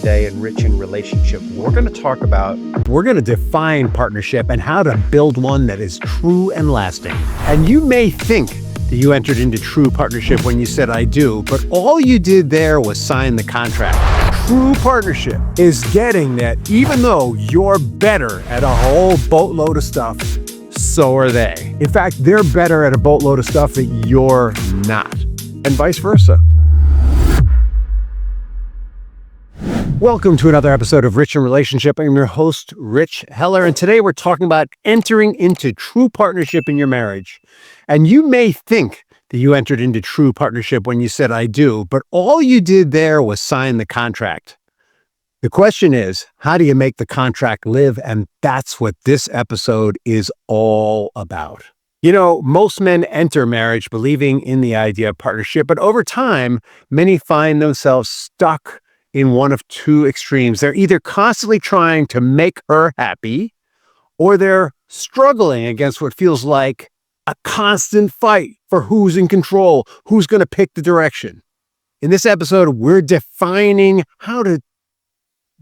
today in Rich in Relationship. We're going to define partnership and how to build one that is true and lasting. And you may think that you entered into true partnership when you said, I do, but all you did there was sign the contract. True partnership is getting that even though you're better at a whole boatload of stuff, so are they. In fact, they're better at a boatload of stuff that you're not, and vice versa. Welcome to another episode of Rich in Relationship. I'm your host, Rich Heller, and today we're talking about entering into true partnership in your marriage. And you may think that you entered into true partnership when you said, I do, but all you did there was sign the contract. The question is, how do you make the contract live? And that's what this episode is all about. You know, most men enter marriage believing in the idea of partnership, but over time, many find themselves stuck in one of two extremes. They're either constantly trying to make her happy, or they're struggling against what feels like a constant fight for who's in control, who's going to pick the direction. In this episode, we're defining how to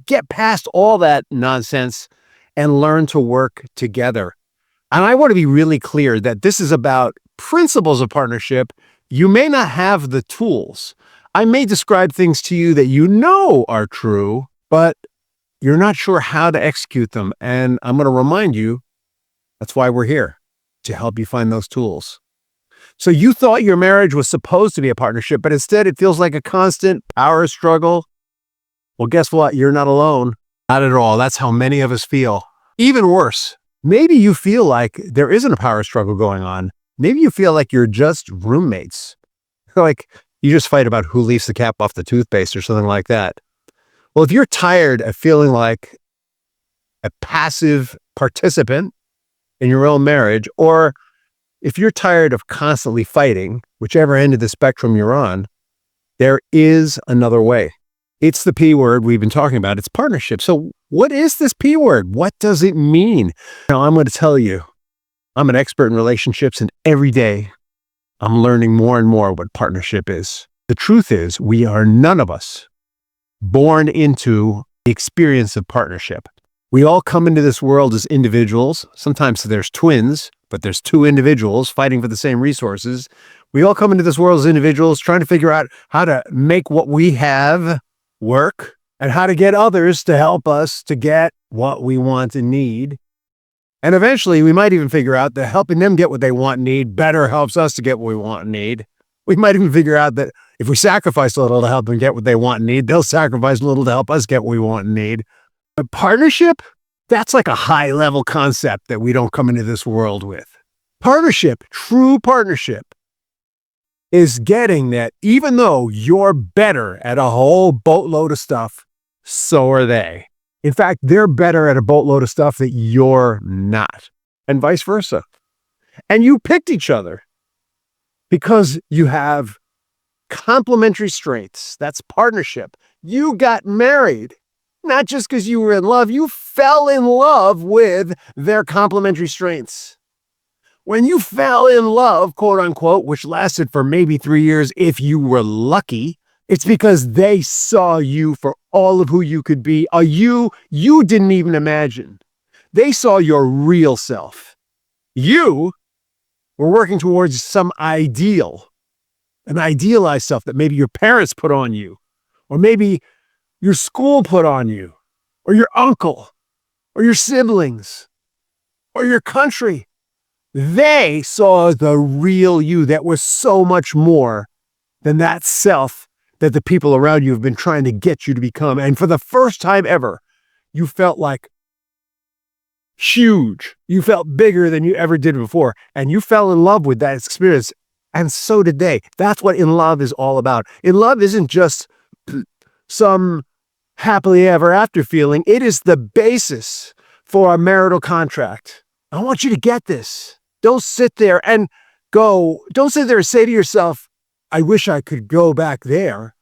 get past all that nonsense and learn to work together. And I want to be really clear that this is about principles of partnership. You may not have the tools. I may describe things to you that you know are true, but you're not sure how to execute them. And I'm going to remind you, that's why we're here, to help you find those tools. So you thought your marriage was supposed to be a partnership, but instead it feels like a constant power struggle. Well, guess what? You're not alone. Not at all. That's how many of us feel. Even worse, maybe you feel like there isn't a power struggle going on. Maybe you feel like you're just roommates. Like you just fight about who leaves the cap off the toothpaste or something like that. Well, if you're tired of feeling like a passive participant in your own marriage, or if you're tired of constantly fighting, whichever end of the spectrum you're on, there is another way. It's the P word we've been talking about. It's partnership. So what is this P word? What does it mean? Now, I'm going to tell you, I'm an expert in relationships, and every day I'm learning more and more what partnership is. The truth is, we are none of us born into the experience of partnership. We all come into this world as individuals. Sometimes there's twins, but there's two individuals fighting for the same resources. We all come into this world as individuals trying to figure out how to make what we have work and how to get others to help us to get what we want and need. And eventually, we might even figure out that helping them get what they want and need better helps us to get what we want and need. We might even figure out that if we sacrifice a little to help them get what they want and need, they'll sacrifice a little to help us get what we want and need. But partnership, that's like a high-level concept that we don't come into this world with. Partnership, true partnership, is getting that even though you're better at a whole boatload of stuff, so are they. In fact, they're better at a boatload of stuff that you're not, and vice versa. And you picked each other because you have complementary strengths. That's partnership. You got married, not just because you were in love. You fell in love with their complementary strengths. When you fell in love, quote unquote, which lasted for maybe 3 years if you were lucky, it's because they saw you for all of who you could be, a you didn't even imagine. They saw your real self. You were working towards some ideal, an idealized self that maybe your parents put on you, or maybe your school put on you, or your uncle, or your siblings, or your country. They saw the real you that was so much more than that self that the people around you have been trying to get you to become. And for the first time ever, you felt like huge. You felt bigger than you ever did before. And you fell in love with that experience. And so did they. That's what in love is all about. In love isn't just some happily ever after feeling. It is the basis for a marital contract. I want you to get this. Don't sit there and say to yourself, I wish I could go back there,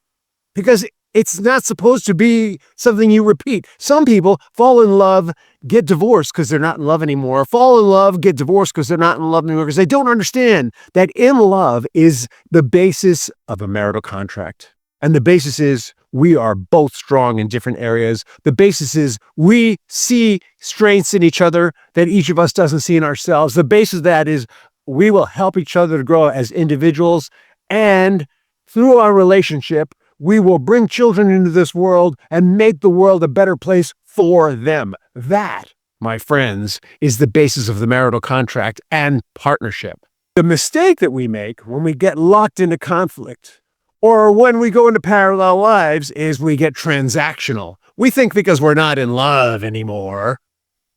because it's not supposed to be something you repeat. Some people fall in love, get divorced because they're not in love anymore, fall in love, get divorced because they're not in love anymore, because they don't understand that in love is the basis of a marital contract. And the basis is we are both strong in different areas. The basis is we see strengths in each other that each of us doesn't see in ourselves. The basis of that is we will help each other to grow as individuals, and through our relationship, we will bring children into this world and make the world a better place for them. That, my friends, is the basis of the marital contract and partnership. The mistake that we make when we get locked into conflict or when we go into parallel lives is we get transactional. We think because we're not in love anymore,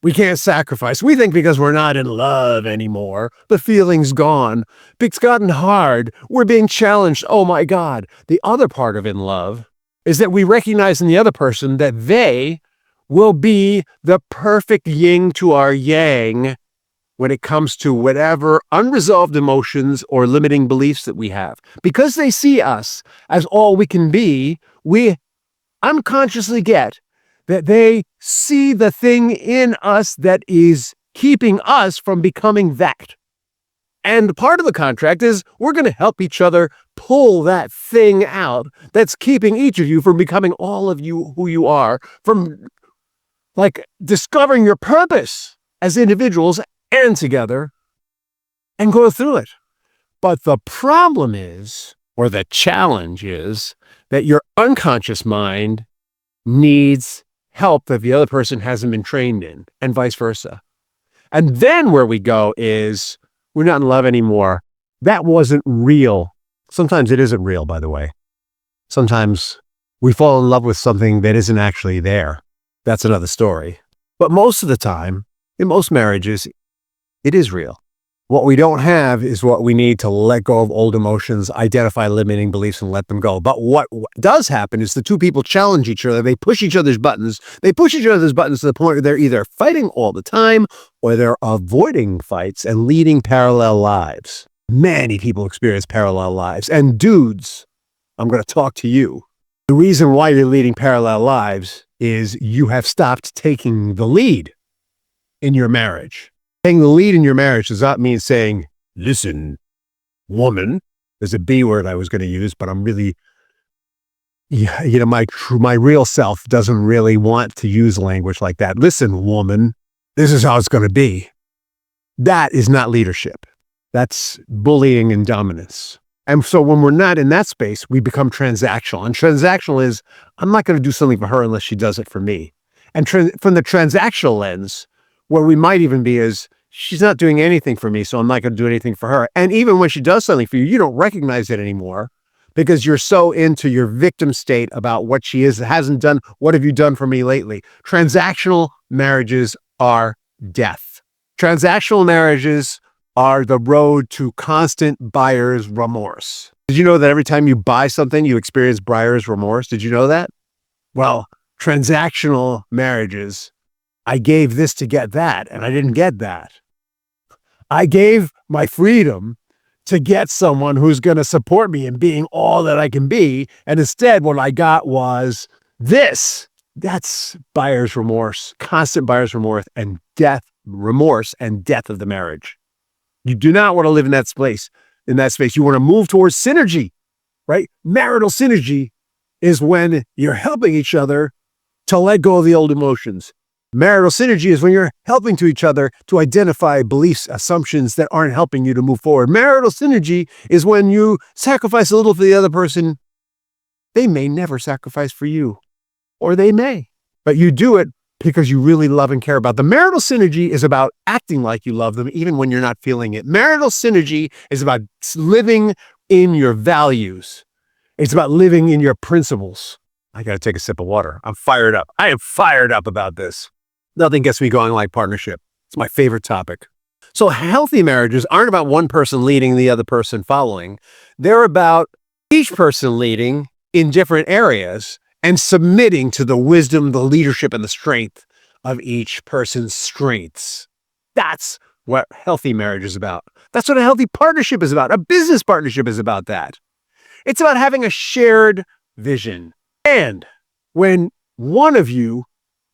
we can't sacrifice. We think because we're not in love anymore, the feeling's gone. It's gotten hard. We're being challenged. Oh my God. The other part of in love is that we recognize in the other person that they will be the perfect yin to our yang when it comes to whatever unresolved emotions or limiting beliefs that we have. Because they see us as all we can be, we unconsciously get that they see the thing in us that is keeping us from becoming that. And part of the contract is we're going to help each other pull that thing out that's keeping each of you from becoming all of you who you are, from like discovering your purpose as individuals and together and go through it. But the problem is, or the challenge is, that your unconscious mind needs help that the other person hasn't been trained in, and vice versa. And then where we go is we're not in love anymore. That wasn't real. Sometimes it isn't real, by the way. Sometimes we fall in love with something that isn't actually there. That's another story. But most of the time, in most marriages, it is real. What we don't have is what we need to let go of old emotions, identify limiting beliefs, and let them go. But what does happen is the two people challenge each other. They push each other's buttons. They push each other's buttons to the point where they're either fighting all the time or they're avoiding fights and leading parallel lives. Many people experience parallel lives. And dudes, I'm going to talk to you. The reason why you're leading parallel lives is you have stopped taking the lead in your marriage. Taking the lead in your marriage does not mean saying, listen, woman. There's a B word I was going to use, but I'm really, my real self doesn't really want to use language like that. Listen, woman, this is how it's going to be. That is not leadership. That's bullying and dominance. And so when we're not in that space, we become transactional. And transactional is, I'm not going to do something for her unless she does it for me. And from the transactional lens, where we might even be is, she's not doing anything for me, so I'm not going to do anything for her. And even when she does something for you, you don't recognize it anymore because you're so into your victim state about what she hasn't done. What have you done for me lately? Transactional marriages are death. Transactional marriages are the road to constant buyer's remorse. Did you know that every time you buy something, you experience buyer's remorse? Did you know that? Well, transactional marriages, I gave this to get that, and I didn't get that. I gave my freedom to get someone who's going to support me in being all that I can be, and instead what I got was this. That's buyer's remorse, constant buyer's remorse and death of the marriage. You do not want to live in that space. In that space, you want to move towards synergy, right? Marital synergy is when you're helping each other to let go of the old emotions. Marital synergy is when you're helping to each other to identify beliefs, assumptions that aren't helping you to move forward. Marital synergy is when you sacrifice a little for the other person. They may never sacrifice for you, or they may, but you do it because you really love and care about them. Marital synergy is about acting like you love them even when you're not feeling it. Marital synergy is about living in your values. It's about living in your principles. I got to take a sip of water. I'm fired up. I am fired up about this. Nothing gets me going like partnership. It's my favorite topic. So healthy marriages aren't about one person leading, the other person following. They're about each person leading in different areas and submitting to the wisdom, the leadership, and the strength of each person's strengths. That's what healthy marriage is about. That's what a healthy partnership is about. A business partnership is about that. It's about having a shared vision. And when one of you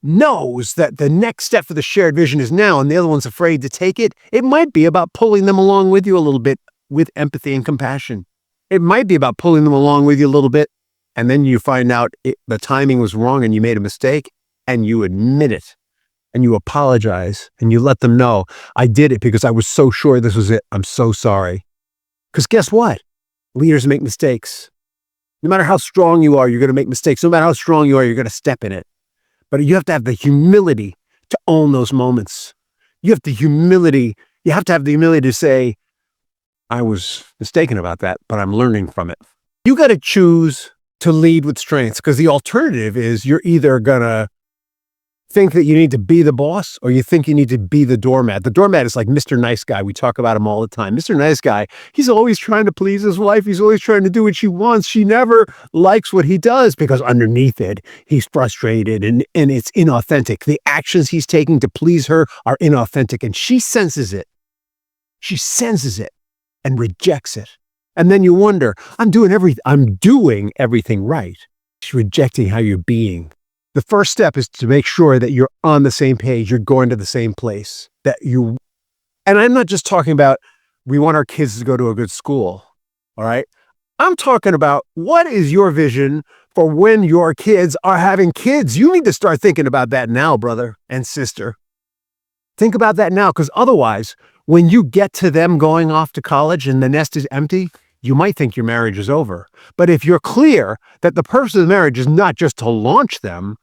knows that the next step for the shared vision is now and the other one's afraid to take it, it might be about pulling them along with you a little bit with empathy and compassion. It might be about pulling them along with you a little bit and then you find out the timing was wrong and you made a mistake, and you admit it and you apologize and you let them know, I did it because I was so sure this was it. I'm so sorry. Because guess what? Leaders make mistakes. No matter how strong you are, you're going to make mistakes. No matter how strong you are, you're going to step in it. But you have to have the humility to own those moments. You have to have the humility to say, I was mistaken about that, but I'm learning from it. You got to choose to lead with strengths, because the alternative is you're either going to think that you need to be the boss or you think you need to be the doormat. The doormat is like Mr. Nice Guy. We talk about him all the time. Mr. Nice Guy, he's always trying to please his wife. He's always trying to do what she wants. She never likes what he does because underneath it, he's frustrated and it's inauthentic. The actions he's taking to please her are inauthentic, and she senses it. She senses it and rejects it. And then you wonder, I'm doing everything right. She's rejecting how you're being. The first step is to make sure that you're on the same page, you're going to the same place, and I'm not just talking about we want our kids to go to a good school, all right? I'm talking about what is your vision for when your kids are having kids? You need to start thinking about that now, brother and sister. Think about that now, because otherwise, when you get to them going off to college and the nest is empty, you might think your marriage is over. But if you're clear that the purpose of the marriage is not just to launch them,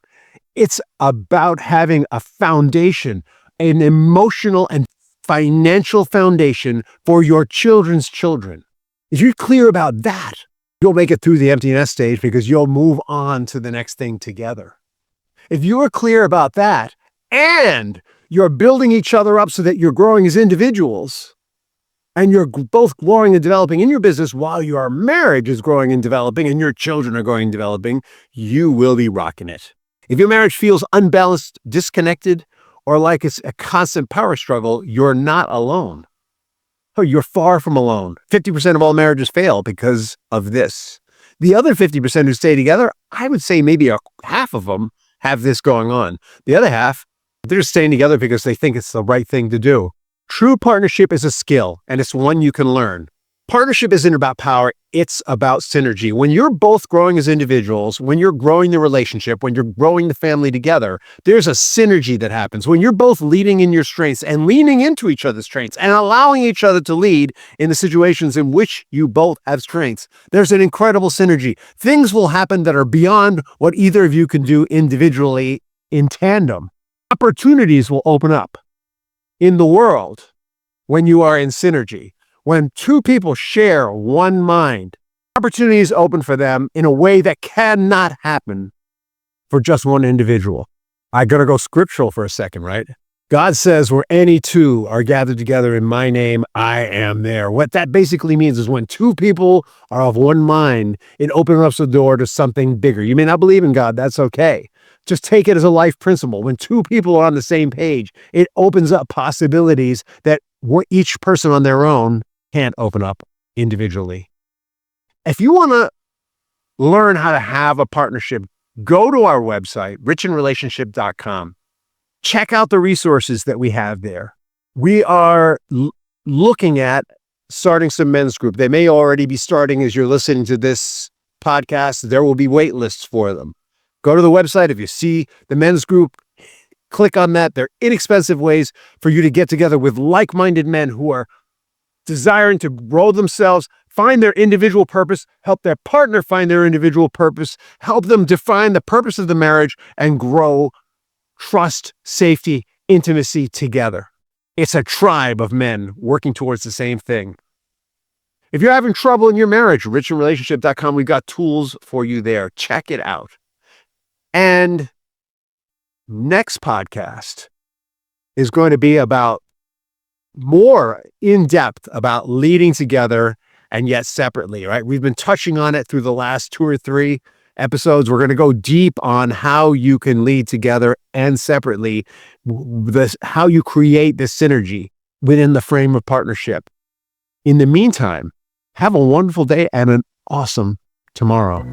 it's about having a foundation, an emotional and financial foundation for your children's children. If you're clear about that, you'll make it through the empty nest stage because you'll move on to the next thing together. If you're clear about that and you're building each other up so that you're growing as individuals, and you're both growing and developing in your business while your marriage is growing and developing and your children are growing and developing, you will be rocking it. If your marriage feels unbalanced, disconnected, or like it's a constant power struggle, you're not alone. Oh, you're far from alone. 50% of all marriages fail because of this. The other 50% who stay together, I would say maybe half of them have this going on. The other half, they're staying together because they think it's the right thing to do. True partnership is a skill, and it's one you can learn. Partnership isn't about power, it's about synergy. When you're both growing as individuals, when you're growing the relationship, when you're growing the family together, there's a synergy that happens. When you're both leading in your strengths and leaning into each other's strengths and allowing each other to lead in the situations in which you both have strengths, there's an incredible synergy. Things will happen that are beyond what either of you can do individually in tandem. Opportunities will open up in the world when you are in synergy. When two people share one mind, opportunities open for them in a way that cannot happen for just one individual. I gotta go scriptural for a second, right? God says, where any two are gathered together in my name, I am there. What that basically means is when two people are of one mind, it opens up the door to something bigger. You may not believe in God, that's okay. Just take it as a life principle. When two people are on the same page, it opens up possibilities that each person on their own can't open up individually. If you want to learn how to have a partnership, go to our website, richinrelationship.com. Check out the resources that we have there. We are looking at starting some men's group. They may already be starting as you're listening to this podcast. There will be wait lists for them. Go to the website. If you see the men's group, click on that. They're inexpensive ways for you to get together with like-minded men who are desiring to grow themselves, find their individual purpose, help their partner find their individual purpose, help them define the purpose of the marriage, and grow trust, safety, intimacy together. It's a tribe of men working towards the same thing. If you're having trouble in your marriage, richinrelationship.com, we've got tools for you there. Check it out. And next podcast is going to be about more in depth about leading together and yet separately, right? We've been touching on it through the last 2 or 3 episodes. We're going to go deep on how you can lead together and separately, how you create this synergy within the frame of partnership. In the meantime, have a wonderful day and an awesome tomorrow.